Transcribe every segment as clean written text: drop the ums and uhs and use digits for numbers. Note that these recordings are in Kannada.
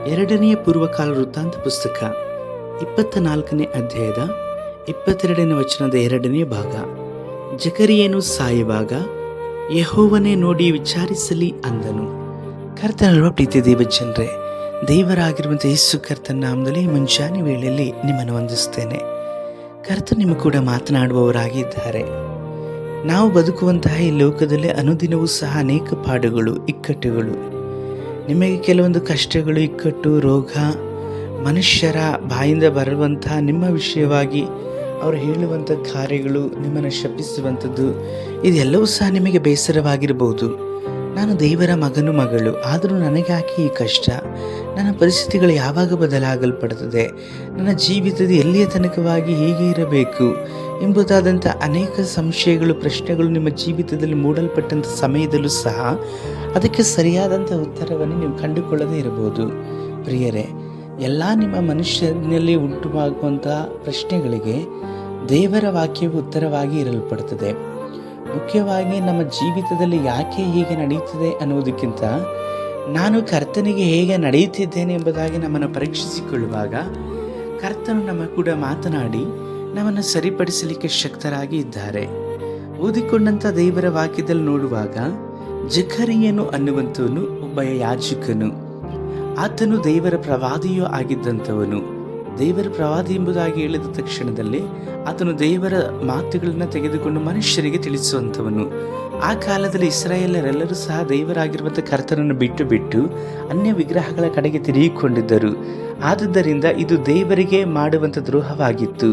ಎರಡನೆಯ ಪೂರ್ವಕಾಲ ವೃತ್ತಾಂತ ಪುಸ್ತಕ 24ನೇ ಅಧ್ಯಾಯದ 22ನೇ ವಚನದ 2ನೇ ಭಾಗ. ಜಕರಿಯನು ಸಾಯುವಾಗ ಯೆಹೋವನೇ ನೋಡಿ ವಿಚಾರಿಸಲಿ ಅಂದನು. ಕರ್ತನಲ್ವ ಪ್ರೀತಿ ದೇವಜನರೇ, ದೇವರಾಗಿರುವಂಥ ಯೇಸು ಕರ್ತನ ನಾಮದಲ್ಲಿ ಮುಂಜಾನೆ ವೇಳೆಯಲ್ಲಿ ನಿಮ್ಮನ್ನು ವಂದಿಸ್ತೇನೆ. ಕರ್ತನು ನಿಮ್ಮ ಕೂಡ ಮಾತನಾಡುವವರಾಗಿದ್ದಾರೆ. ನಾವು ಬದುಕುವಂತಹ ಈ ಲೋಕದಲ್ಲಿ ಅನುದಿನವೂ ಸಹ ಅನೇಕ ಪಾಡುಗಳು, ಇಕ್ಕಟ್ಟುಗಳು, ನಿಮಗೆ ಕೆಲವೊಂದು ಕಷ್ಟಗಳು, ಇಕ್ಕಟ್ಟು, ರೋಗ, ಮನುಷ್ಯರ ಬಾಯಿಂದ ಬರುವಂತಹ ನಿಮ್ಮ ವಿಷಯವಾಗಿ ಅವರು ಹೇಳುವಂಥ ಕಾರ್ಯಗಳು, ನಿಮ್ಮನ್ನು ಶಪಿಸುವಂಥದ್ದು, ಇದೆಲ್ಲವೂ ಸಹ ನಿಮಗೆ ಬೇಸರವಾಗಿರಬಹುದು. ನಾನು ದೇವರ ಮಗನು, ಆದರೂ ನನಗೆ ಯಾಕೆ ಈ ಕಷ್ಟ? ನನ್ನ ಪರಿಸ್ಥಿತಿಗಳು ಯಾವಾಗ ಬದಲಾಗಲ್ಪಡುತ್ತದೆ? ನನ್ನ ಜೀವಿತದ ಎಲ್ಲಿಯ ತನಕವಾಗಿ ಹೀಗೆ ಇರಬೇಕು ಎಂಬುದಾದಂಥ ಅನೇಕ ಸಂಶಯಗಳು, ಪ್ರಶ್ನೆಗಳು ನಿಮ್ಮ ಜೀವಿತದಲ್ಲಿ ಮೂಡಲ್ಪಟ್ಟಂಥ ಸಮಯದಲ್ಲೂ ಸಹ ಅದಕ್ಕೆ ಸರಿಯಾದಂಥ ಉತ್ತರವನ್ನು ನೀವು ಕಂಡುಕೊಳ್ಳದೇ ಇರಬಹುದು. ಪ್ರಿಯರೇ, ಎಲ್ಲ ನಿಮ್ಮ ಮನುಷ್ಯನಲ್ಲಿ ಉಂಟುವಾಗುವಂಥ ಪ್ರಶ್ನೆಗಳಿಗೆ ದೇವರ ವಾಕ್ಯವು ಉತ್ತರವಾಗಿ ಇರಲ್ಪಡುತ್ತದೆ. ಮುಖ್ಯವಾಗಿ ನಮ್ಮ ಜೀವಿತದಲ್ಲಿ ಯಾಕೆ ಹೀಗೆ ನಡೆಯುತ್ತದೆ ಅನ್ನೋದಕ್ಕಿಂತ ನಾನು ಕರ್ತನಿಗೆ ಹೇಗೆ ನಡೆಯುತ್ತಿದ್ದೇನೆ ಎಂಬುದಾಗಿ ನಮ್ಮನ್ನು ಪರೀಕ್ಷಿಸಿಕೊಳ್ಳುವಾಗ ಕರ್ತನು ನಮ್ಮ ಕೂಡ ಮಾತನಾಡಿ ನಮ್ಮನ್ನು ಸರಿಪಡಿಸಲಿಕ್ಕೆ ಶಕ್ತರಾಗಿ ಇದ್ದಾರೆ. ಓದಿಕೊಂಡಂಥ ದೇವರ ವಾಕ್ಯದಲ್ಲಿ ನೋಡುವಾಗ ಜಕರಿಯನು ಅನ್ನುವಂಥವನು ಒಬ್ಬ ಯಾಜಕನು. ಆತನು ದೇವರ ಪ್ರವಾದಿಯೂ ಆಗಿದ್ದಂಥವನು. ದೇವರ ಪ್ರವಾದಿ ಎಂಬುದಾಗಿ ಹೇಳಿದ ತಕ್ಷಣದಲ್ಲಿ ಆತನು ದೇವರ ಮಾತುಗಳನ್ನು ತೆಗೆದುಕೊಂಡು ಮನುಷ್ಯರಿಗೆ ತಿಳಿಸುವಂಥವನು. ಆ ಕಾಲದಲ್ಲಿ ಇಸ್ರಾಯೇಲರೆಲ್ಲರೂ ಸಹ ದೇವರಾಗಿರುವಂಥ ಕರ್ತನನ್ನು ಬಿಟ್ಟು ಅನ್ಯ ವಿಗ್ರಹಗಳ ಕಡೆಗೆ ತಿರುಗಿಕೊಂಡಿದ್ದರು. ಆದುದರಿಂದ ಇದು ದೇವರಿಗೆ ಮಾಡುವಂಥ ದ್ರೋಹವಾಗಿತ್ತು.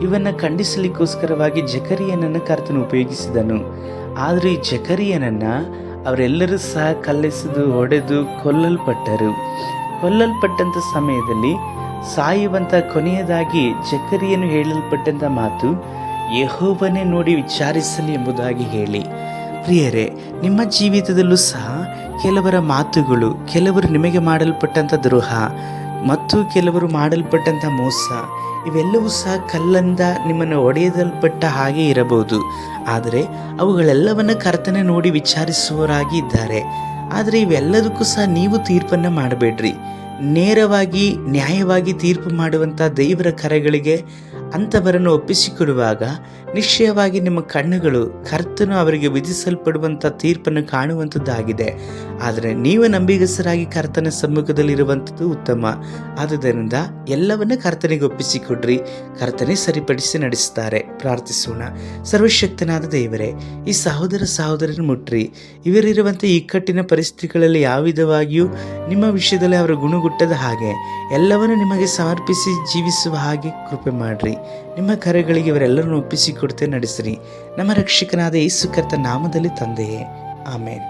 ಇವನ್ನು ಖಂಡಿಸಲಿಕ್ಕೋಸ್ಕರವಾಗಿ ಜಕರಿಯನನ್ನು ಕರ್ತನು ಉಪಯೋಗಿಸಿದನು. ಆದರೆ ಈ ಜಕರಿಯನನ್ನು ಅವರೆಲ್ಲರೂ ಸಹ ಕಲ್ಲೆಸೆದು ಹೊಡೆದು ಕೊಲ್ಲಲ್ಪಟ್ಟಂಥ ಸಮಯದಲ್ಲಿ ಸಾಯುವಂಥ ಕೊನೆಯದಾಗಿ ಜಕರಿಯನು ಹೇಳಲ್ಪಟ್ಟಂಥ ಮಾತು, ಯೆಹೋವನೇ ನೋಡಿ ವಿಚಾರಿಸಲಿ ಎಂಬುದಾಗಿ ಹೇಳಿ. ಪ್ರಿಯರೇ, ನಿಮ್ಮ ಜೀವಿತದಲ್ಲೂ ಸಹ ಕೆಲವರ ಮಾತುಗಳು, ಕೆಲವರು ನಿಮಗೆ ಮಾಡಲ್ಪಟ್ಟಂಥ ದ್ರೋಹ ಮತ್ತು ಕೆಲವರು ಮಾಡಲ್ಪಟ್ಟಂಥ ಮೋಸ, ಇವೆಲ್ಲವೂ ಸಹ ಕಲ್ಲಿಂದ ನಿಮ್ಮನ್ನು ಒಡೆಯಲ್ಪಟ್ಟ ಹಾಗೆ ಇರಬಹುದು. ಆದರೆ ಅವುಗಳೆಲ್ಲವನ್ನು ಕರ್ತನೆ ನೋಡಿ ವಿಚಾರಿಸುವವರಾಗಿ ಇದ್ದಾರೆ. ಆದರೆ ಇವೆಲ್ಲದಕ್ಕೂ ಸಹ ನೀವು ತೀರ್ಪನ್ನು ಮಾಡಬೇಡ್ರಿ. ನೇರವಾಗಿ ನ್ಯಾಯವಾಗಿ ತೀರ್ಪು ಮಾಡುವಂಥ ದೇವರ ಕರೆಗಳಿಗೆ ಅಂಥವರನ್ನು ಒಪ್ಪಿಸಿಕೊಡುವಾಗ ನಿಶ್ಚಯವಾಗಿ ನಿಮ್ಮ ಕಣ್ಣುಗಳು ಕರ್ತನು ಅವರಿಗೆ ವಿಧಿಸಲ್ಪಡುವಂಥ ತೀರ್ಪನ್ನು ಕಾಣುವಂಥದ್ದಾಗಿದೆ. ಆದರೆ ನೀವು ನಂಬಿಗಸ್ತರಾಗಿ ಕರ್ತನ ಸಮ್ಮುಖದಲ್ಲಿರುವಂಥದ್ದು ಉತ್ತಮ. ಆದುದರಿಂದ ಎಲ್ಲವನ್ನ ಕರ್ತನಿಗೆ ಒಪ್ಪಿಸಿಕೊಡ್ರಿ. ಕರ್ತನೇ ಸರಿಪಡಿಸಿ ನಡೆಸ್ತಾರೆ. ಪ್ರಾರ್ಥಿಸೋಣ. ಸರ್ವಶಕ್ತನಾದ ದೇವರೇ, ಈ ಸಹೋದರರನ್ನು ಮುಟ್ರಿ. ಇವರಿರುವಂಥ ಇಕ್ಕಟ್ಟಿನ ಪರಿಸ್ಥಿತಿಗಳಲ್ಲಿ ಯಾವ ವಿಧವಾಗಿಯೂ ನಿಮ್ಮ ವಿಷಯದಲ್ಲಿ ಅವರ ಗುಣಗುಟ್ಟದ ಹಾಗೆ ಎಲ್ಲವನ್ನು ನಿಮಗೆ ಸಮರ್ಪಿಸಿ ಜೀವಿಸುವ ಹಾಗೆ ಕೃಪೆ ಮಾಡ್ರಿ. ನಿಮ್ಮ ಕರೆಗಳಿಗೆ ಇವರೆಲ್ಲರನ್ನು ಒಪ್ಪಿಸಿಕೊಡ್ತೇ ನಡೆಸ್ರಿ. ನಮ್ಮ ರಕ್ಷಕನಾದ ಯೇಸು ಕರ್ತ ನಾಮದಲ್ಲಿ ತಂದೆಯೇ, ಆಮೇನ್.